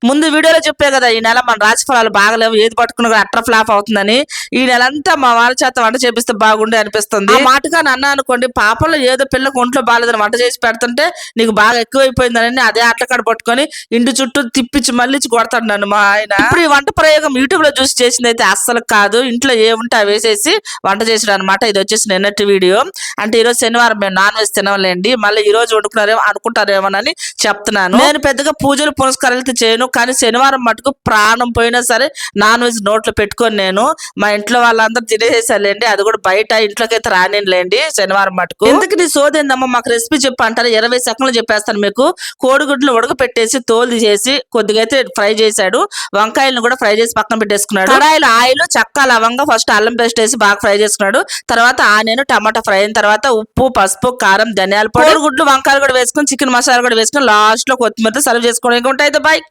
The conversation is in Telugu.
ముందు వీడియోలో చెప్పే కదా ఈ నెల మన రాశి ఫలాలు బాగలేవు, ఏది పట్టుకున్నా కూడా అట్ర ఫ్లాప్ అవుతుందని. ఈ నెల అంతా మా వాళ్ళ చేత వంట చేపిస్తే బాగుండే అనిపిస్తుంది. ఆ మాటగా నన్ను అనుకోండి, పాపంలో ఏదో పిల్లకు ఒంట్లో బాగాలేదని వంట చేసి పెడుతుంటే నీకు బాగా ఎక్కువైపోయిందని అదే అట్లకాడ పట్టుకొని ఇంటి చుట్టూ తిప్పించి మళ్ళీ కొడతాడు నన్ను మా ఆయన. ఇప్పుడు ఈ వంట ప్రయోగం యూట్యూబ్ లో చూసి చేసింది అయితే అస్సలు కాదు, ఇంట్లో ఏముంటే అవి వేసేసి వంట చేసాడు అనమాట. ఇది వచ్చేసి నిన్నటి వీడియో. అంటే ఈరోజు శనివారం మేము నాన్ వెజ్ తినలేండి, మళ్ళీ ఈ రోజు వండుకున్నారేమో అనుకుంటారేమోనని చెప్తున్నాను. నేను పెద్దగా పూజలు పునస్కారాలు అయితే చేయను, కానీ శనివారం మటుకు ప్రాణం పోయినా సరే నాన్ వెజ్ నోట్లో పెట్టుకొని నేను మా ఇంట్లో వాళ్ళందరూ తినేసేసారులేండి, అది కూడా బయట ఇంట్లోకి అయితే రానిలేండి శనివారం మటుకు. ఎందుకు నీ సోదేందమ్మా, మాకు రెసిపీ చెప్పు అంటారు, 20 సెకండ్లు చెప్పేస్తాను మీకు. కోడిగుడ్లు ఉడకపెట్టేసి తోలు తీసేసి కొద్దిగా అయితే ఫ్రై చేశాడు, వంకాయలను కూడా ఫ్రై చేసి పక్కన పెట్టేసుకున్నాడు. కడాయిలో ఆయిల్, చెక్క, లవంగా, ఫస్ట్ అల్లం పేస్ట్ వేసి బాగా ఫ్రై చేసుకున్నాడు. తర్వాత ఆనియన్, టమాటా ఫ్రై అయిన తర్వాత ఉప్పు, పసుపు, కారం, ధనియాల పొడి, గుడ్లు, వంకాయలు కూడా వేసుకుని చికెన్ మసాలా కూడా వేసుకుని లాస్ట్ లో కొత్తిమీరతో సర్వ్ చేసుకోవడానికి ఉంటాయి. బాయ్.